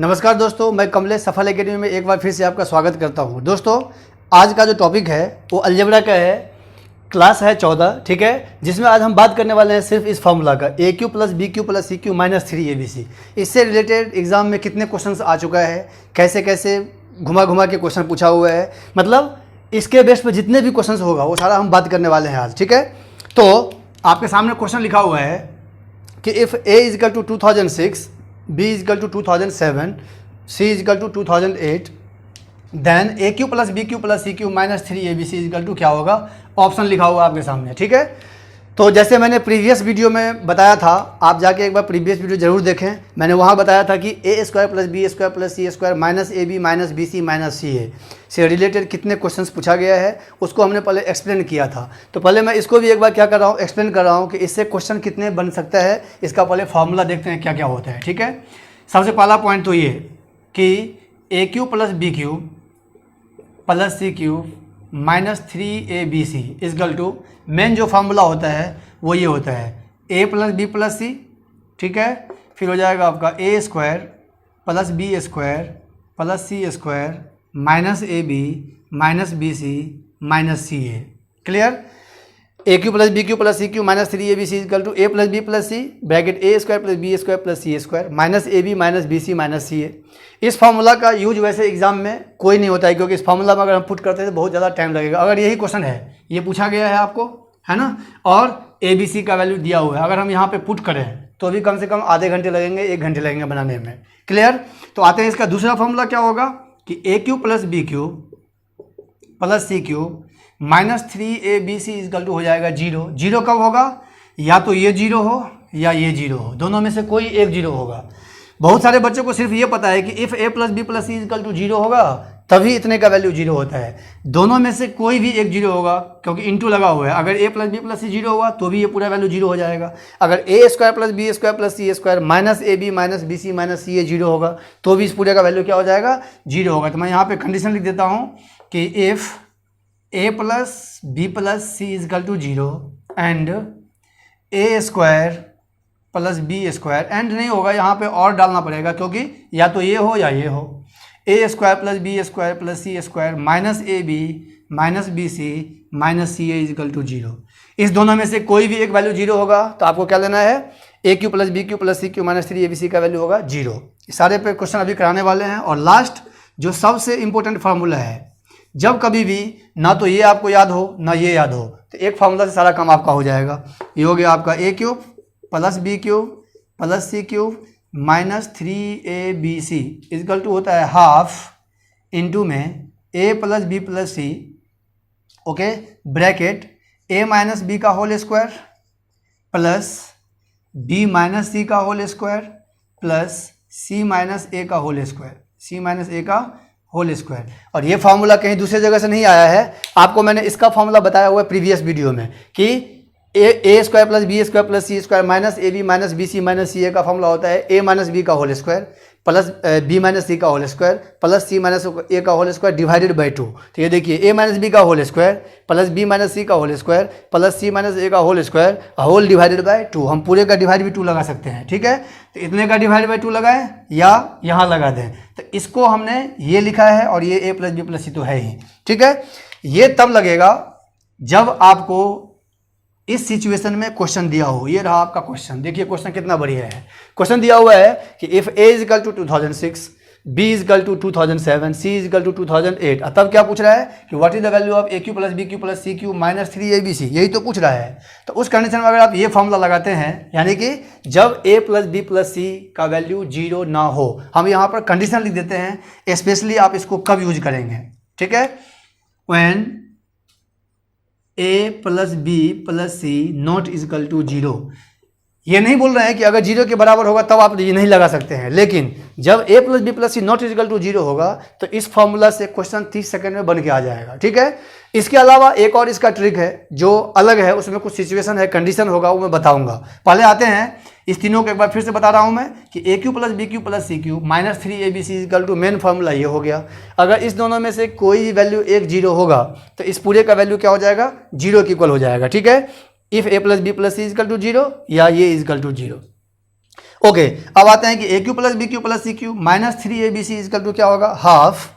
नमस्कार दोस्तों, मैं कमलेश सफल एकेडमी में एक बार फिर से आपका स्वागत करता हूं। दोस्तों, आज का जो टॉपिक है वो अलजेब्रा का है। क्लास है 14, ठीक है, जिसमें आज हम बात करने वाले हैं सिर्फ इस फॉर्मूला का a cube plus b cube plus c cube minus 3abc। इससे रिलेटेड एग्जाम में कितने क्वेश्चन आ चुका है, कैसे कैसे घुमा घुमा के क्वेश्चन पूछा हुआ है, मतलब इसके बेस पर जितने भी क्वेश्चन होगा वो सारा हम बात करने वाले हैं आज, ठीक है। तो आपके सामने क्वेश्चन लिखा हुआ है कि if a is equal to 2006, B is equal to 2007, C is equal to 2008, then AQ plus BQ plus CQ minus 3abc is equal to क्या होगा, ऑप्शन लिखा हुआ आपके सामने, ठीक है। तो जैसे मैंने प्रीवियस वीडियो में बताया था, आप जाके एक बार प्रीवियस वीडियो जरूर देखें। मैंने वहाँ बताया था कि a square plus b square plus c square minus a b minus b c minus c a से रिलेटेड कितने क्वेश्चंस पूछा गया है उसको हमने पहले एक्सप्लेन किया था। तो पहले मैं इसको भी एक बार क्या कर रहा हूँ, एक्सप्लेन कर रहा हूँ कि इससे क्वेश्चन कितने बन सकता है। इसका पहले फार्मूला देखते हैं क्या क्या होता है, ठीक है। सबसे पहला पॉइंट तो ये कि a cube plus b cube plus c cube minus 3abc is equal to main जो फार्मूला होता है वो ये होता है a plus b plus c, ठीक है। फिर हो जाएगा आपका a square plus b square plus c square minus a b minus b c minus c a. Clear. A cube plus b cube plus c cube minus 3abc is equal to a plus b plus c bracket a square plus b square plus c square minus a b minus b c minus c a. इस formula का use वैसे exam में कोई नहीं होता है, क्योंकि इस फार्मूला में अगर हम पुट करते हैं तो बहुत ज़्यादा टाइम लगेगा। अगर यही क्वेश्चन है, ये पूछा गया है आपको, है ना, और ए बी सी का वैल्यू दिया हुआ है, अगर हम यहाँ पे पुट करें तो भी कम से कम आधे घंटे लगेंगे, 1 घंटे लगेंगे बनाने में। क्लियर। तो आते हैं इसका दूसरा फार्मूला क्या होगा कि a cube plus b cube plus c cube minus 3abc is equal to हो जाएगा 0। 0 कब होगा, या तो ये 0 हो या ये 0 हो, दोनों में से कोई एक 0 होगा। बहुत सारे बच्चों को सिर्फ ये पता है कि if a plus b plus c is equal to 0 होगा तभी इतने का वैल्यू 0 होता है। दोनों में से कोई भी एक 0 होगा, क्योंकि इंटू लगा हुआ है। अगर ए प्लस बी प्लस सी 0 हुआ तो भी ये पूरा वैल्यू 0 हो जाएगा। अगर a square plus b square plus c square minus a b minus b c minus c a 0 होगा तो भी इस पूरे का वैल्यू क्या हो जाएगा, 0 होगा। तो मैं यहाँ पे कंडीशन लिख देता हूँ कि if a plus b plus c is equal to 0 and a square plus b square, and नहीं होगा, यहाँ पे और डालना पड़ेगा, क्योंकि या तो ये हो या ये हो। A square plus b square plus c square minus a b minus b c minus c a is equal to 0। इस दोनों में से कोई भी एक वैल्यू 0 होगा तो आपको क्या लेना है, a cube plus b cube plus c cube minus 3abc का वैल्यू होगा 0। सारे पे क्वेश्चन अभी कराने वाले हैं। और लास्ट जो सबसे इंपॉर्टेंट फार्मूला है, जब कभी भी ना तो ये आपको याद हो ना ये याद हो तो एक फार्मूला से सारा काम आपका हो जाएगा। ये हो गया आपका a cube plus b cube plus c cube minus 3abc is equal to होता है हाफ इंटू में a plus b plus c, okay, bracket a minus b का whole square plus b minus c का whole square plus c minus a का whole square, c minus a का whole square. और ये formula कहीं दूसरे जगह से नहीं आया है, आपको मैंने इसका फार्मूला बताया हुआ है प्रीवियस वीडियो में कि a square plus b square plus c square minus a b minus b c minus c a का फार्मूला होता है ए माइनस बी का whole square plus b minus c का whole square plus c minus a का whole square divided by 2। तो ये देखिए a minus b का whole square plus b minus c का whole square plus c minus a का whole square whole divided by 2। हम पूरे का डिवाइड भी 2 लगा सकते हैं, ठीक है। तो इतने का डिवाइड बाई 2 लगाएं या यहाँ लगा दें, तो इसको हमने ये लिखा है और ये ए प्लस बी प्लस सी तो है ही, ठीक है। ये तब लगेगा जब आपको इस सिचुएशन में क्वेश्चन दिया हो। ये रहा आपका क्वेश्चन, देखिए क्वेश्चन कितना बढ़िया है। क्वेश्चन दिया हुआ है कि if a is equal to 2006, b is equal to 2007, c is equal to 2008। तब क्या पूछ रहा है कि what is the value of a cube plus b cube plus c cube minus 3abc, यही तो पूछ रहा है। तो उस कंडीशन में अगर आप ये फॉर्मूला लगाते हैं, यानी कि जब ए प्लस बी प्लस सी का वैल्यू 0 ना हो, हम यहाँ पर कंडीशन लिख देते हैं, स्पेशली आप इसको कब यूज करेंगे, ठीक है, when a plus b plus c not is equal to 0। ये नहीं बोल रहे हैं कि अगर 0 के बराबर होगा तब आप ये नहीं लगा सकते हैं, लेकिन जब a plus b plus c not is equal to 0 होगा तो इस फॉर्मूला से क्वेश्चन 30 सेकंड में बन के आ जाएगा, ठीक है। इसके अलावा एक और इसका ट्रिक है जो अलग है, उसमें कुछ सिचुएशन है, कंडीशन होगा, वो मैं बताऊंगा। पहले आते हैं इस तीनों को एक बार फिर से बता रहा हूं मैं कि a cube plus b cube plus c cube minus 3abc is equal to main formula ये हो गया। अगर इस दोनों में से कोई वैल्यू एक 0 होगा तो इस पूरे का वैल्यू क्या हो जाएगा, 0 के इक्वल हो जाएगा, ठीक है। If a plus b plus c is equal to 0 या ये इजकल टू 0। ओके, अब आते हैं कि a cube plus b cube plus c cube minus 3abc is equal to क्या होगा, half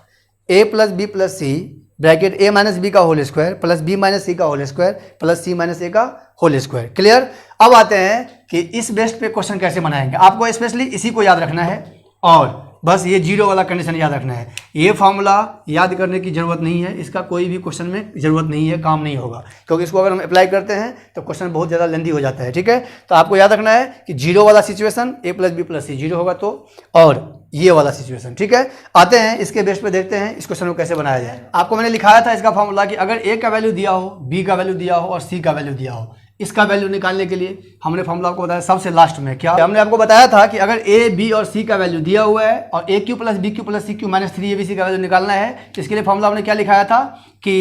a plus b plus c bracket a minus b का whole square plus b minus c का whole square plus c minus a का whole square. Clear. अब आते हैं कि इस बेस्ट पे क्वेश्चन कैसे बनाएंगे। आपको स्पेशली इसी को याद रखना है और बस ये जीरो वाला कंडीशन याद रखना है। ये फॉर्मूला याद करने की ज़रूरत नहीं है, इसका कोई भी क्वेश्चन में ज़रूरत नहीं है, काम नहीं होगा, क्योंकि इसको अगर हम अप्लाई करते हैं तो क्वेश्चन बहुत ज़्यादा लेंदी हो जाता है। ठीक है, तो आपको याद रखना है कि जीरो वाला situation a plus b plus c zero होगा तो, और ये वाला सिचुएशन। ठीक है, आते हैं इसके बेस पे देखते हैं इस क्वेश्चन को कैसे बनाया जाए। आपको मैंने लिखाया था इसका फॉर्मूला कि अगर ए का वैल्यू दिया हो, बी का वैल्यू दिया हो और सी का वैल्यू दिया हो, इसका वैल्यू निकालने के लिए हमने फॉर्मूला आपको बताया सबसे लास्ट में। क्या हमने आपको बताया था कि अगर ए बी और सी का वैल्यू दिया हुआ है और a cube plus b cube plus c cube minus 3abc का वैल्यू निकालना है, तो इसके लिए फॉर्मूला हमने क्या लिखाया था कि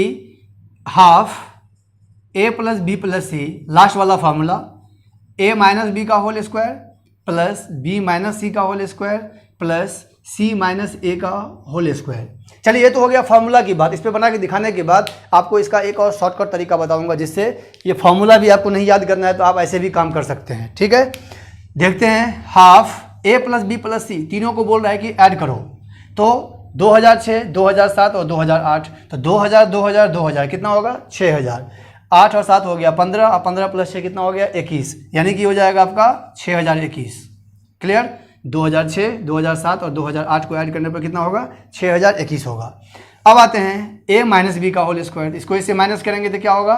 half a plus b plus c, last वाला फॉर्मूला ए माइनस बी का whole square plus b minus c का whole square plus c minus a का होल स्क्वायर। चलिए, ये तो हो गया फार्मूला की बात। इस पे बना के दिखाने के बाद आपको इसका एक और शॉर्टकट तरीका बताऊंगा, जिससे ये फार्मूला भी आपको नहीं याद करना है तो आप ऐसे भी काम कर सकते हैं। ठीक है, देखते हैं। Half a plus b plus सी, तीनों को बोल रहा है कि ऐड करो, तो 2006, 2007 और 2008, तो 2000 2000 2000 कितना होगा 6000, 8 और 7 हो गया 15 और 15 प्लस 6 कितना हो गया 21, यानी कि हो जाएगा आपका 6021। क्लियर। 2006, 2007 और 2008 को ऐड करने पर कितना होगा 6021 होगा। अब आते हैं ए माइनस बी का होल स्क्वायर, इसको इससे माइनस करेंगे तो क्या होगा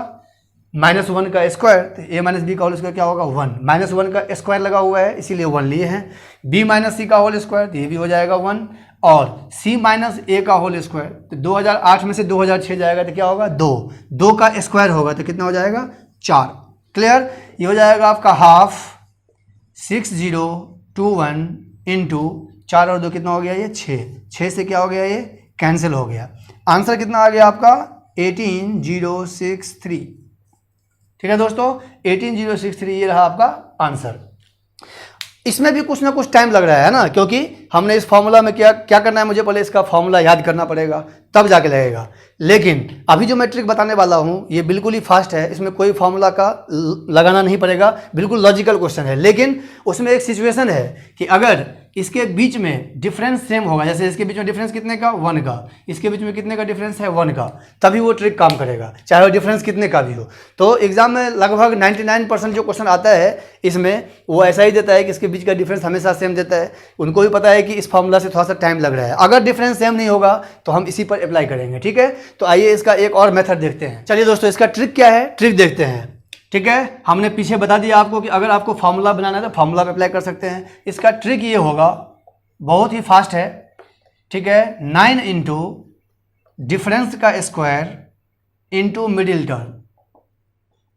-1 का स्क्वायर, तो ए माइनस बी का होल स्क्वायर क्या होगा 1, -1 का स्क्वायर लगा हुआ है इसीलिए 1 लिए हैं। बी माइनस सी का होल स्क्वायर, तो ये भी हो जाएगा 1, और सी माइनस ए का होल स्क्वायर, तो 2008 में से 2006 जाएगा तो क्या होगा 2 का स्क्वायर होगा तो कितना हो जाएगा 4। क्लियर। ये हो जाएगा आपका हाफ 6021 इंटू 4 और 2 कितना हो गया ये 6 से क्या हो गया ये कैंसिल हो गया। आंसर कितना आ गया आपका 18063। ठीक है दोस्तों, 18063 ये रहा आपका आंसर। इसमें भी कुछ ना कुछ टाइम लग रहा है ना, क्योंकि हमने इस फॉर्मूला में क्या करना है, मुझे पहले इसका फॉर्मूला याद करना पड़ेगा तब जाके लगेगा। लेकिन अभी जो मैं ट्रिक बताने वाला हूँ ये बिल्कुल ही फास्ट है, इसमें कोई फॉर्मूला का लगाना नहीं पड़ेगा, बिल्कुल लॉजिकल क्वेश्चन है। लेकिन उसमें एक सिचुएशन है कि अगर इसके बीच में डिफरेंस सेम होगा, जैसे इसके बीच में डिफरेंस कितने का 1 का, इसके बीच में कितने का डिफरेंस है 1 का, तभी वो ट्रिक काम करेगा, चाहे वो डिफरेंस कितने का भी हो। तो एग्जाम में लगभग 99% जो क्वेश्चन आता है इसमें वो ऐसा ही देता है कि इसके बीच का डिफरेंस हमेशा सेम देता है। उनको भी पता है कि इस फॉर्मूला से थोड़ा सा टाइम लग रहा है, अगर डिफरेंस सेम नहीं होगा तो हम इसी पर अप्लाई करेंगे। ठीक है, तो आइए इसका एक और मेथड देखते हैं। चलिए दोस्तों, इसका ट्रिक क्या है, ट्रिक देखते हैं। ठीक है, हमने पीछे बता दिया आपको कि अगर आपको फार्मूला बनाना है तो फार्मूला पे अप्लाई कर सकते हैं। इसका ट्रिक ये होगा, बहुत ही फास्ट है। ठीक है, 9 इंटू डिफरेंस का स्क्वायर इंटू मिडिल टर्म।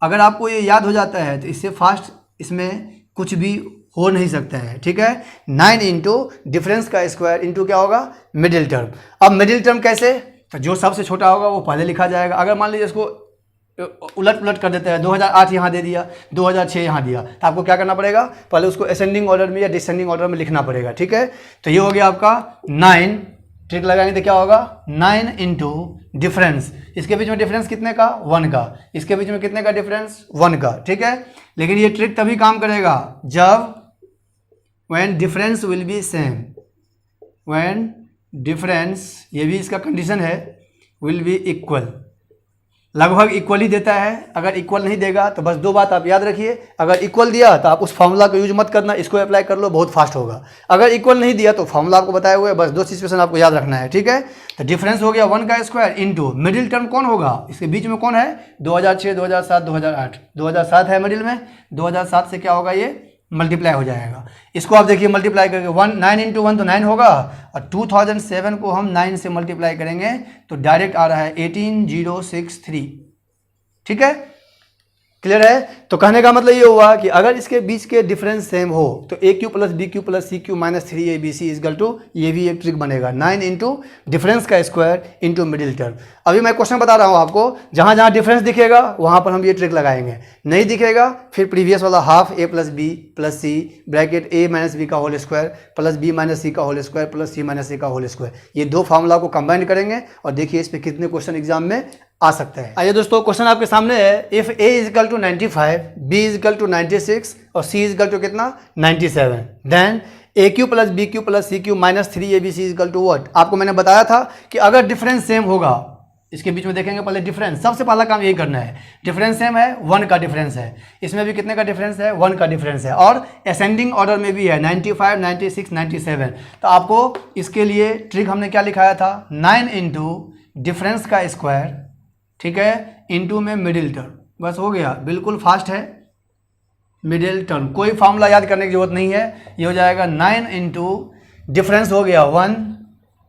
अगर आपको ये याद हो जाता है तो इससे फास्ट इसमें कुछ भी हो नहीं सकता है। ठीक है, 9 इंटू डिफरेंस का स्क्वायर इंटू क्या होगा मिडिल टर्म। अब मिडिल टर्म कैसे, तो जो सबसे छोटा होगा वो पहले लिखा जाएगा। अगर मान लीजिए इसको उलट पुलट कर देते हैं, 2008 यहाँ दे दिया, 2006 यहाँ दिया, तो आपको क्या करना पड़ेगा, पहले उसको असेंडिंग ऑर्डर में या डिसेंडिंग ऑर्डर में लिखना पड़ेगा। ठीक है, तो ये हो गया आपका 9, ट्रिक लगाएंगे तो क्या होगा 9 इंटू डिफरेंस, इसके बीच में डिफरेंस कितने का 1 का, इसके बीच में कितने का डिफरेंस 1 का। ठीक है, लेकिन ये ट्रिक तभी काम करेगा जब when difference will be same, when difference, ये भी इसका कंडीशन है, विल बी इक्वल, लगभग इक्वल ही देता है। अगर इक्वल नहीं देगा तो बस 2 बात आप याद रखिए, अगर इक्वल दिया तो आप उस फॉर्मूला को यूज मत करना, इसको अप्लाई कर लो, बहुत फास्ट होगा। अगर इक्वल नहीं दिया तो फॉर्मूला आपको बताया हुआ है, बस 2 सिचुएशन आपको याद रखना है। ठीक है, तो डिफरेंस हो गया 1 का स्क्वायर इंटू मिडिल टर्म कौन होगा, इसके बीच में कौन है 2006, 2007, 2008, 2007 है मिडिल में, 2007 से क्या होगा ये मल्टीप्लाई हो जाएगा। इसको आप देखिए मल्टीप्लाई करके 9 इंटू 1 तो 9 होगा, और 2007 को हम 9 से मल्टीप्लाई करेंगे तो डायरेक्ट आ रहा है 18063। ठीक है, क्लियर है। तो कहने का मतलब ये हुआ कि अगर इसके बीच के डिफरेंस सेम हो तो a cube plus b cube plus c cube minus 3abc is equal to, ये भी एक ट्रिक बनेगा 9 इंटू डिफरेंस का स्क्वायर इंटू मिडिल टर्म। अभी मैं क्वेश्चन बता रहा हूँ आपको, जहाँ जहाँ डिफरेंस दिखेगा वहाँ पर हम ये ट्रिक लगाएंगे, नहीं दिखेगा फिर प्रीवियस वाला half a plus b plus c bracket a minus b का whole square plus b minus c का whole square plus c minus a का होल स्क्वायर, ये 2 फार्मूला को कंबाइन करेंगे और देखिए इस पर कितने क्वेश्चन एग्जाम में आ सकता है। आइए दोस्तों, क्वेश्चन आपके सामने है, if a is equal to 95, b is equal to 96 और c इज इक्वल टू कितना 97, then a cube plus b cube plus c cube minus 3ab is equal to what. आपको मैंने बताया था कि अगर डिफरेंस सेम होगा, इसके बीच में देखेंगे पहले डिफरेंस, सबसे पहला काम यही करना है। डिफरेंस सेम है, 1 का डिफरेंस है, इसमें भी कितने का डिफरेंस है, 1 का डिफरेंस है, और असेंडिंग ऑर्डर में भी है 95, 96, 97। तो आपको इसके लिए ट्रिक हमने क्या लिखाया था, 9 इंटू डिफरेंस का स्क्वायर, ठीक है, इंटू में मिडिल टर्म, बस हो गया, बिल्कुल फास्ट है। मिडिल टर्म कोई फार्मूला याद करने की जरूरत नहीं है, ये हो जाएगा 9 इंटू डिफरेंस हो गया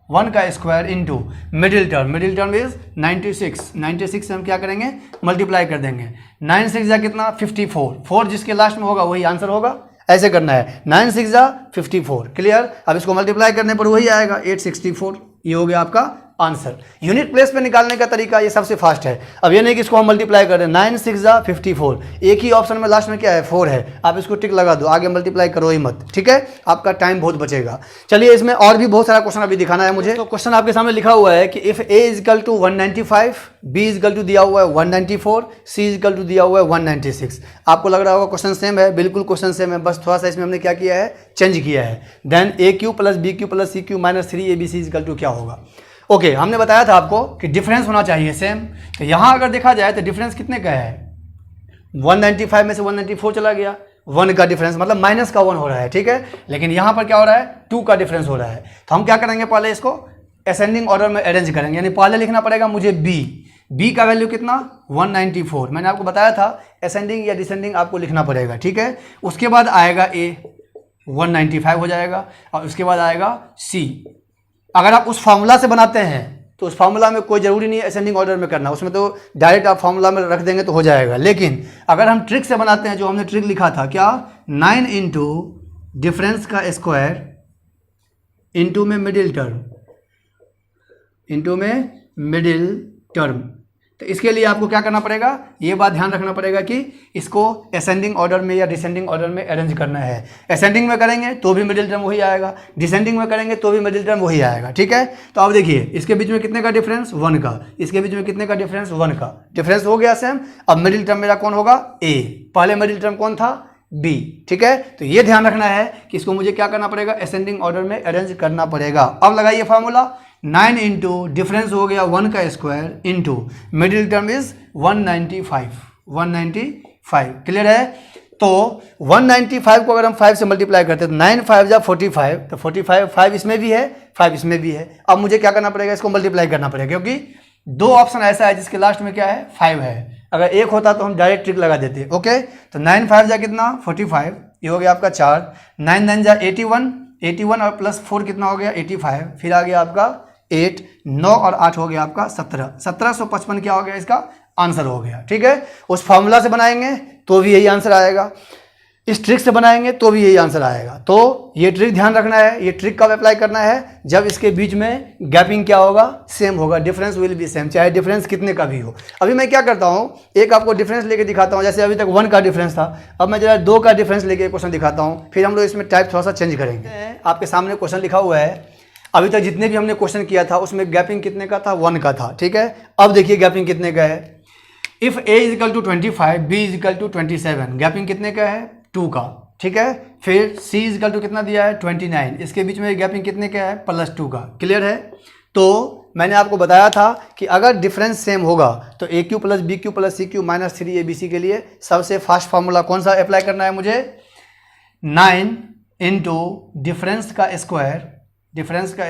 1 का square into middle term is 96 से हम क्या करेंगे, मल्टीप्लाई कर देंगे। 9 6 जा कितना 54, 4 जिसके लास्ट में होगा वही आंसर होगा, ऐसे करना है। 9 6 जा 54, क्लियर। अब इसको मल्टीप्लाई करने पर वही आएगा 864, ये हो गया आपका आंसर। यूनिट प्लेस पे निकालने का तरीका ये सबसे फास्ट है। अब ये नहीं कि इसको हम मल्टीप्लाई कर दें, 9 6 जा 54, एक ही ऑप्शन में लास्ट में क्या है 4 है, आप इसको टिक लगा दो, आगे मल्टीप्लाई करो ही मत, ठीक है, आपका टाइम बहुत बचेगा। चलिए इसमें और भी बहुत सारा क्वेश्चन अभी दिखाना है मुझे। तो क्वेश्चन आपके सामने लिखा हुआ है कि if a is equal to 195, b is equal to दिया हुआ है 194, c इज इक्वल टू दिया हुआ है 196। आपको लग रहा होगा क्वेश्चन सेम है, बिल्कुल क्वेश्चन सेम है, बस थोड़ा सा इसमें हमने क्या किया है, चेंज किया है। Then a cube plus b cube plus c cube minus 3ab is equal to क्या होगा। ओके, हमने बताया था आपको कि डिफरेंस होना चाहिए सेम। तो यहाँ अगर देखा जाए तो डिफरेंस कितने का है, 195 में से 194 चला गया, 1 का डिफरेंस मतलब माइनस का 1 हो रहा है, ठीक है। लेकिन यहाँ पर क्या हो रहा है, 2 का डिफरेंस हो रहा है। तो हम क्या करेंगे, पहले इसको असेंडिंग ऑर्डर में अरेंज करेंगे, यानी पहले लिखना पड़ेगा मुझे b का वैल्यू कितना 194, मैंने आपको बताया था असेंडिंग या डिसेंडिंग आपको लिखना पड़ेगा, ठीक है। उसके बाद आएगा a 195 हो जाएगा, और उसके बाद आएगा c। अगर आप उस फार्मूला से बनाते हैं तो उस फार्मूला में कोई ज़रूरी नहीं है असेंडिंग ऑर्डर में करना, उसमें तो डायरेक्ट आप फार्मूला में रख देंगे तो हो जाएगा। लेकिन अगर हम ट्रिक से बनाते हैं, जो हमने ट्रिक लिखा था क्या, 9 इंटू डिफरेंस का स्क्वायर इंटू में मिडिल टर्म, तो इसके लिए आपको क्या करना पड़ेगा, ये बात ध्यान रखना पड़ेगा कि इसको असेंडिंग ऑर्डर में या डिसेंडिंग ऑर्डर में अरेंज करना है। असेंडिंग में करेंगे तो भी मिडिल टर्म वही आएगा, डिसेंडिंग में करेंगे तो भी मिडिल टर्म वही आएगा, ठीक है। तो अब देखिए इसके बीच में कितने का डिफरेंस, 1 का, इसके बीच में कितने का डिफरेंस, 1 का डिफरेंस हो गया सेम। अब मिडिल टर्म मेरा कौन होगा, a, पहले मिडिल टर्म कौन था, b, ठीक है। तो ये ध्यान रखना है कि इसको मुझे क्या करना पड़ेगा, असेंडिंग ऑर्डर में अरेंज करना पड़ेगा। अब लगाइए फार्मूला, 9 इंटू डिफरेंस हो गया 1 का square into middle term is 195, clear है। तो 195 को अगर हम 5 से मल्टीप्लाई करते हैं तो 9 5 जा 45, तो 45 5 इसमें भी है, 5 इसमें भी है। अब मुझे क्या करना पड़ेगा, इसको मल्टीप्लाई करना पड़ेगा, क्योंकि 2 ऑप्शन ऐसा है जिसके लास्ट में क्या है 5 है। अगर एक होता तो हम डायरेक्ट ट्रिक लगा देते, ओके। तो 9 5 जा कितना 45, ये हो गया आपका 4, 9 9 जा 81 और प्लस 4 कितना हो गया 85, फिर आ गया आपका 8, 9 और 8 हो गया आपका 17, 1755 क्या हो गया, इसका आंसर हो गया, ठीक है। उस फॉर्मूला से बनाएंगे तो भी यही आंसर आएगा, इस ट्रिक से बनाएंगे तो भी यही आंसर आएगा। तो ये ट्रिक ध्यान रखना है, ये ट्रिक कब अप्लाई करना है, जब इसके बीच में गैपिंग क्या होगा, सेम होगा, डिफरेंस विल बी सेम, चाहे डिफरेंस कितने का भी हो। अभी मैं क्या करता हूँ, एक आपको डिफरेंस लेके दिखाता हूँ, जैसे अभी तक 1 का डिफरेंस था, अब मैं जरा 2 का डिफरेंस लेके क्वेश्चन दिखाता हूँ, फिर हम लोग इसमें टाइप थोड़ा सा चेंज करेंगे। आपके सामने क्वेश्चन लिखा हुआ है, अभी तक जितने भी हमने क्वेश्चन किया था उसमें गैपिंग कितने का था, 1 का था, ठीक है। अब देखिए गैपिंग कितने का है, if a is equal to 25, b is equal to 27, gapping कितने का है 2 का, ठीक है। फिर c इज इक्वल टू कितना दिया है 29, इसके बीच में गैपिंग कितने का है +2 का, क्लियर है। तो मैंने आपको बताया था कि अगर डिफरेंस सेम होगा तो a cube plus b cube plus c cube minus 3abc के लिए सबसे फास्ट फार्मूला कौन सा अप्लाई करना है मुझे, 9 इंटू डिफरेंस का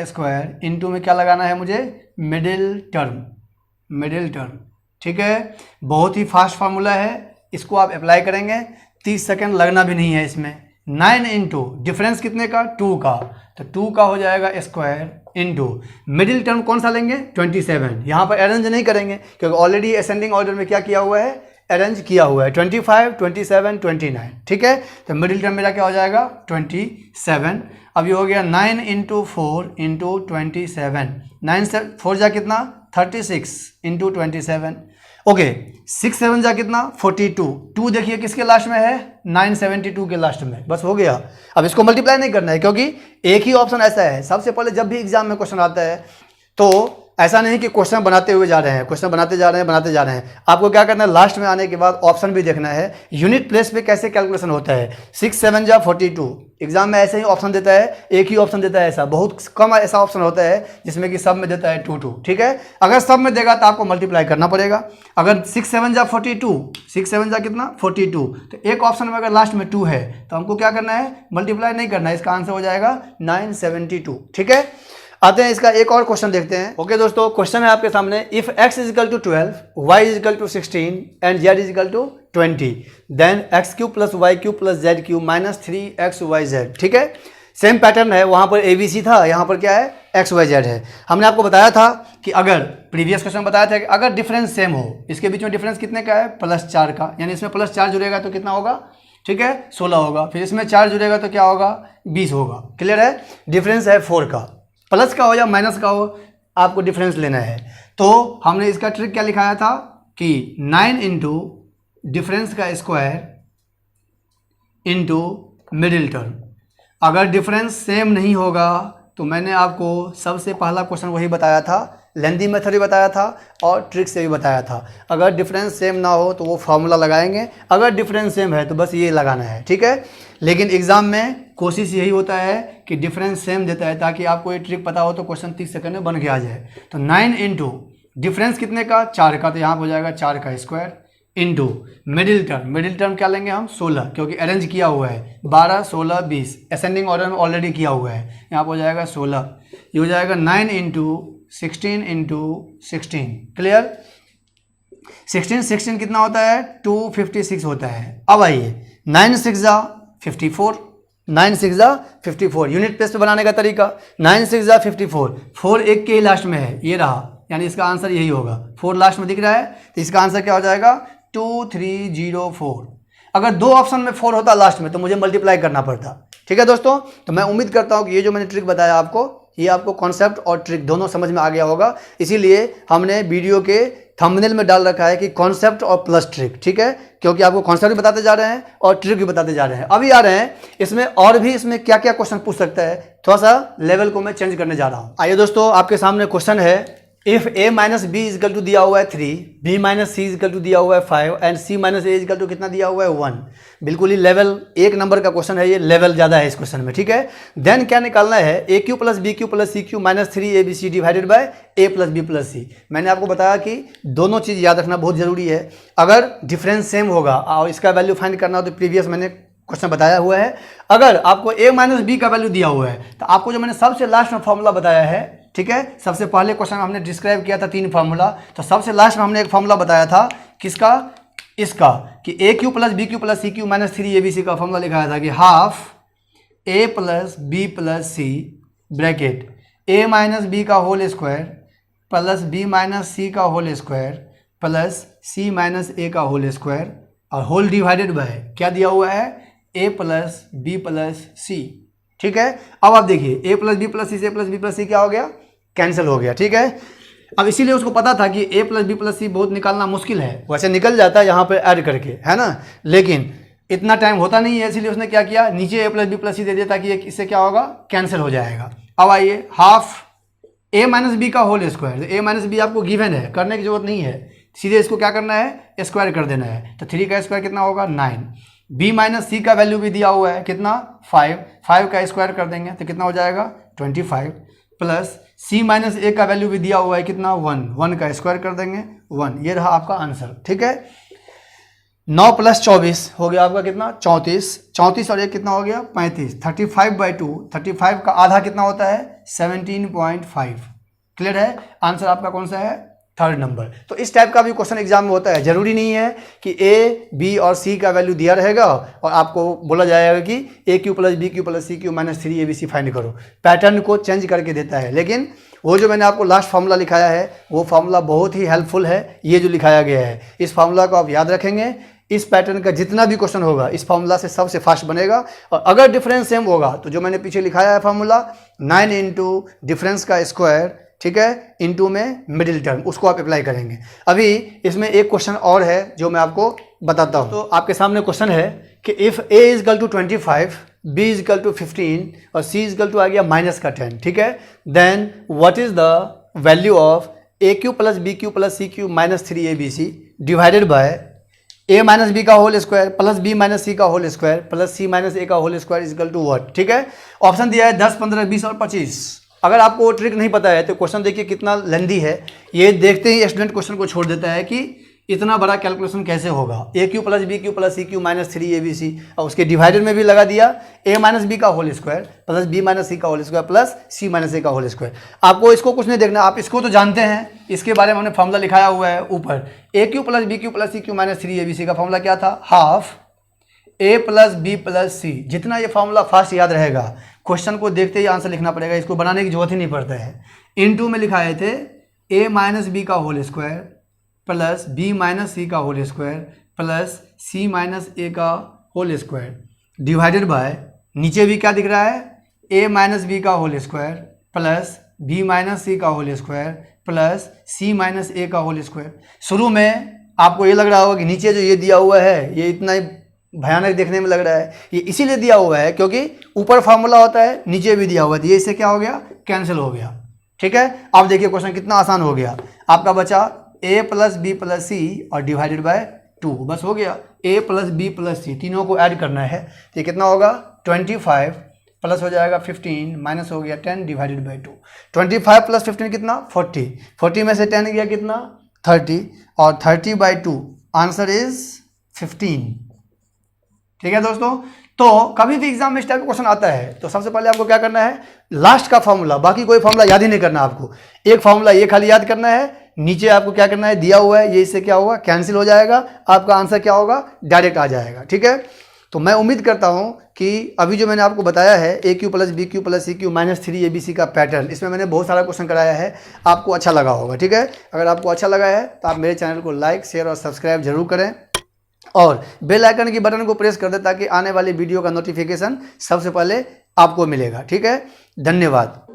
स्क्वायर इंटू में क्या लगाना है मुझे, मिडिल टर्म, ठीक है। बहुत ही फास्ट फार्मूला है, इसको आप अप्लाई करेंगे 30 सेकंड लगना भी नहीं है इसमें। 9 इंटू डिफरेंस कितने का 2 का, तो 2 का हो जाएगा स्क्वायर इंटू मिडिल टर्म कौन सा लेंगे 27, यहाँ पर अरेंज नहीं करेंगे क्योंकि ऑलरेडी असेंडिंग ऑर्डर में क्या किया हुआ है, अरेंज किया हुआ है, 25 27 29, ठीक है। तो मिडिल टर्म मेरा क्या हो जाएगा 27। अब ये हो गया 9 इंटू 4 इंटू 27, 9 से 4 जा कितना 36 इंटू 27, ओके। 6 7 जा कितना 42, 2 देखिए किसके लास्ट में है 972 के लास्ट में, बस हो गया। अब इसको मल्टीप्लाई नहीं करना है क्योंकि एक ही ऑप्शन ऐसा है, सबसे पहले जब भी एग्जाम में क्वेश्चन आता है तो ऐसा नहीं कि क्वेश्चन बनाते हुए जा रहे हैं, क्वेश्चन बनाते जा रहे हैं। आपको क्या करना है, लास्ट में आने के बाद ऑप्शन भी देखना है, यूनिट प्लेस पे कैसे कैलकुलेशन होता है। 6 7 जा 42, एग्जाम में ऐसे ही ऑप्शन देता है, एक ही ऑप्शन देता है, ऐसा बहुत कम ऐसा ऑप्शन होता है जिसमें कि सब में देता है 2 2, ठीक है। अगर सब में देगा तो आपको मल्टीप्लाई करना पड़ेगा। अगर 6 7 जा 42, 6 7 जा कितना 42, तो एक ऑप्शन में अगर लास्ट में 2 है तो हमको क्या करना है, मल्टीप्लाई नहीं करना है, इसका आंसर हो जाएगा 972, ठीक है। आते हैं इसका एक और क्वेश्चन देखते हैं। ओके दोस्तों, क्वेश्चन है आपके सामने, if x is equal to 12, y is equal to 16 and z is equal to 20, then x cube plus y cube plus z cube minus 3xyz, ठीक है। सेम पैटर्न है, वहां पर ABC था, यहाँ पर क्या है XYZ है। हमने आपको बताया था कि अगर प्रीवियस क्वेश्चन बताया था कि अगर डिफरेंस सेम हो, इसके बीच में डिफरेंस कितने का है, +4 का, यानी इसमें +4 जुड़ेगा तो कितना होगा, ठीक है 16 होगा, फिर इसमें 4 जुड़ेगा तो क्या होगा 20 होगा, क्लियर है। डिफरेंस है 4 का, प्लस का हो या माइनस का हो, आपको डिफरेंस लेना है। तो हमने इसका ट्रिक क्या लिखाया था कि 9 इंटू डिफरेंस का स्क्वायर इंटू मिडिल टर्म। अगर डिफरेंस सेम नहीं होगा तो मैंने आपको सबसे पहला क्वेश्चन वही बताया था, लेंदी मेथड भी बताया था और ट्रिक से भी बताया था। अगर डिफरेंस सेम ना हो तो वो फार्मूला लगाएंगे, अगर डिफरेंस सेम है तो बस ये लगाना है, ठीक है। लेकिन एग्जाम में कोशिश यही होता है कि डिफरेंस सेम देता है ताकि आपको ये ट्रिक पता हो तो क्वेश्चन 30 सेकंड में बन के आ जाए। तो 9 इंटू डिफरेंस कितने का 4 का, तो यहाँ पर हो जाएगा 4 का स्क्वायर इंटू मिडिल टर्म क्या लेंगे हम 16, क्योंकि अरेंज किया हुआ है 12 16 20 असेंडिंग ऑर्डर में ऑलरेडी किया हुआ है, यहाँ पर हो जाएगा 16, ये हो जाएगा 9 इंटू 16 इंटू 16, क्लियर। 16 कितना होता है 256 होता है। अब आइए 9 6 जा 54, 9 6 जा 54, यूनिट प्लेस पे बनाने का तरीका, 9 6 जा 54, 4 एक के ही लास्ट में है, ये रहा, यानी इसका आंसर यही होगा, 4 लास्ट में दिख रहा है तो इसका आंसर क्या हो जाएगा 2304। अगर दो ऑप्शन में 4 होता लास्ट में तो मुझे मल्टीप्लाई करना पड़ता, ठीक है दोस्तों। तो मैं उम्मीद करता हूँ कि ये जो मैंने ट्रिक बताया आपको, ये आपको कॉन्सेप्ट और ट्रिक दोनों समझ में आ गया होगा। इसीलिए हमने वीडियो के थंबनेल में डाल रखा है कि कॉन्सेप्ट और प्लस ट्रिक, ठीक है, क्योंकि आपको कॉन्सेप्ट भी बताते जा रहे हैं और ट्रिक भी बताते जा रहे हैं। अभी आ रहे हैं इसमें और भी, इसमें क्या क्या क्वेश्चन पूछ सकता है, थोड़ा सा लेवल को मैं चेंज करने जा रहा हूँ। आइए दोस्तों, आपके सामने क्वेश्चन है, if a minus b is equal to दिया हुआ है 3, b minus c is equal to दिया हुआ है 5 and c minus a is equal to कितना दिया हुआ है 1। बिल्कुल ही लेवल 1 नंबर का क्वेश्चन है, ये लेवल ज़्यादा है इस क्वेश्चन में, ठीक है। देन क्या निकालना है, a cube plus b cube plus c cube minus 3abc divided by a plus b plus c. मैंने आपको बताया कि दोनों चीज़ याद रखना बहुत ज़रूरी है। अगर डिफरेंस सेम होगा और इसका वैल्यू फाइंड करना हो तो प्रीवियस मैंने क्वेश्चन बताया हुआ है। अगर आपको a माइनस बी का वैल्यू दिया हुआ है तो आपको जो मैंने सबसे लास्ट में फॉर्मूला बताया है, ठीक है, सबसे पहले क्वेश्चन में हमने डिस्क्राइब किया था 3 फार्मूला, तो सबसे लास्ट में हमने एक फार्मूला बताया था किसका, इसका, कि a cube plus b cube plus c cube minus 3abc का फॉर्मूला लिखाया था कि half a plus b plus c bracket a minus b का whole square plus b minus c का whole square plus c minus a का whole square और whole divided by क्या दिया हुआ है a plus b plus c, ठीक है। अब आप देखिए a plus b plus c से प्लस बी प्लस सी क्या हो गया, कैंसिल हो गया, ठीक है। अब इसीलिए उसको पता था कि a प्लस बी प्लस सी बहुत निकालना मुश्किल है, वैसे निकल जाता है यहाँ पे ऐड करके, है ना, लेकिन इतना टाइम होता नहीं है, इसीलिए उसने क्या किया, नीचे a प्लस बी प्लस सी दे दिया ताकि इससे क्या होगा, कैंसिल हो जाएगा। अब आइए हाफ a माइनस बी का whole square, a minus b आपको गिवन है, करने की जरूरत नहीं है, सीधे इसको क्या करना है, स्क्वायर कर देना है। तो 3 का स्क्वायर कितना होगा 9, b माइनस सी का वैल्यू भी दिया हुआ है कितना 5 का स्क्वायर कर देंगे तो कितना हो जाएगा 25 प्लस c माइनस ए का वैल्यू भी दिया हुआ है कितना 1 का स्क्वायर कर देंगे 1, ये रहा आपका आंसर, ठीक है। 9 प्लस 24 हो गया आपका कितना 34 और एक कितना हो गया 35, 35/2, 35 का आधा कितना होता है 17.5, क्लियर है। आंसर आपका कौन सा है, 3rd नंबर। तो इस टाइप का भी क्वेश्चन एग्जाम में होता है, जरूरी नहीं है कि a b और c का वैल्यू दिया रहेगा और आपको बोला जाएगा कि a cube plus b cube plus c cube minus 3abc find करो, पैटर्न को चेंज करके देता है। लेकिन वो जो मैंने आपको लास्ट फार्मूला लिखाया है वो फार्मूला बहुत ही हेल्पफुल है, ये जो लिखाया गया है इस फार्मूला को आप याद रखेंगे, इस पैटर्न का जितना भी क्वेश्चन होगा इस फार्मूला से सबसे फास्ट बनेगा। और अगर डिफरेंस सेम होगा तो जो मैंने पीछे लिखाया है फार्मूला 9 इंटू डिफरेंस का स्क्वायर, ठीक है, इंटू में मिडिल टर्म, उसको आप अप्लाई करेंगे। अभी इसमें एक क्वेश्चन और है जो मैं आपको बताता हूँ। तो आपके सामने क्वेश्चन है कि if a is equal to 25, b is equal to 15 और c इजकल टू आ गया -10, ठीक है, then what is the value of a cube plus b cube plus c cube minus 3abc divided by a minus b का whole square plus b minus c का whole square plus c minus a का whole square equal to what. ठीक है, option दिया है 10, 15, 20 और 25। अगर आपको वो ट्रिक नहीं पता है तो क्वेश्चन देखिए कितना लेंदी है। ये देखते ही स्टूडेंट क्वेश्चन को छोड़ देता है कि इतना बड़ा कैलकुलेशन कैसे होगा। A cube plus b cube plus c cube minus 3abc और उसके डिवाइडेड में भी लगा दिया ए माइनस बी का whole square plus b minus c का whole square plus c minus a का होल स्क्वायर। आपको इसको कुछ नहीं देखना, आप इसको तो जानते हैं, इसके बारे में हमने फॉर्मूला लिखाया हुआ है ऊपर। A cube plus b cube plus c cube minus 3abc का फॉर्मूला क्या था, half a plus b plus c. जितना ये फॉर्मूला फास्ट याद रहेगा, क्वेश्चन को देखते ही आंसर लिखना पड़ेगा, इसको बनाने की जरूरत ही नहीं पड़ता है। इनटू में लिखाए थे ए माइनस बी का whole square plus b minus c का whole square plus c minus a का होल स्क्वायर डिवाइडेड बाय, नीचे भी क्या दिख रहा है, ए माइनस बी का whole square plus b minus c का whole square plus c minus a का होल स्क्वायर। शुरू में आपको ये लग रहा होगा कि नीचे जो ये दिया हुआ है ये इतना ही भयानक देखने में लग रहा है, ये इसीलिए दिया हुआ है क्योंकि ऊपर फार्मूला होता है नीचे भी दिया हुआ है, तो ये इससे क्या हो गया, कैंसिल हो गया। ठीक है, अब देखिए क्वेश्चन कितना आसान हो गया। आपका बचा ए प्लस बी प्लस सी और डिवाइडेड बाय 2, बस हो गया। ए प्लस बी प्लस सी तीनों को ऐड करना है, तो ये कितना होगा 25 प्लस हो जाएगा 15 माइनस हो गया 10 डिवाइडेड बाय 2। 25 प्लस 15 कितना 40 में से 10 गया कितना 30 और 30 बाई 2 आंसर इज 15। ठीक है दोस्तों, तो कभी भी एग्जाम में इस टाइप का क्वेश्चन आता है तो सबसे पहले आपको क्या करना है, लास्ट का फॉर्मूला, बाकी कोई फॉर्मूला याद ही नहीं करना आपको, एक फॉर्मूला ये खाली याद करना है। नीचे आपको क्या करना है, दिया हुआ है, ये इससे क्या होगा, कैंसिल हो जाएगा, आपका आंसर क्या होगा, डायरेक्ट आ जाएगा। ठीक है, तो मैं उम्मीद करता हूं कि अभी जो मैंने आपको बताया है a cube plus b cube plus c cube minus 3abc का पैटर्न, इसमें मैंने बहुत सारा क्वेश्चन कराया है, आपको अच्छा लगा होगा। ठीक है, अगर आपको अच्छा लगा है तो आप मेरे चैनल को लाइक शेयर और सब्सक्राइब जरूर करें और बेल आइकन की बटन को प्रेस कर दें ताकि आने वाली वीडियो का नोटिफिकेशन सबसे पहले आपको मिलेगा। ठीक है, धन्यवाद।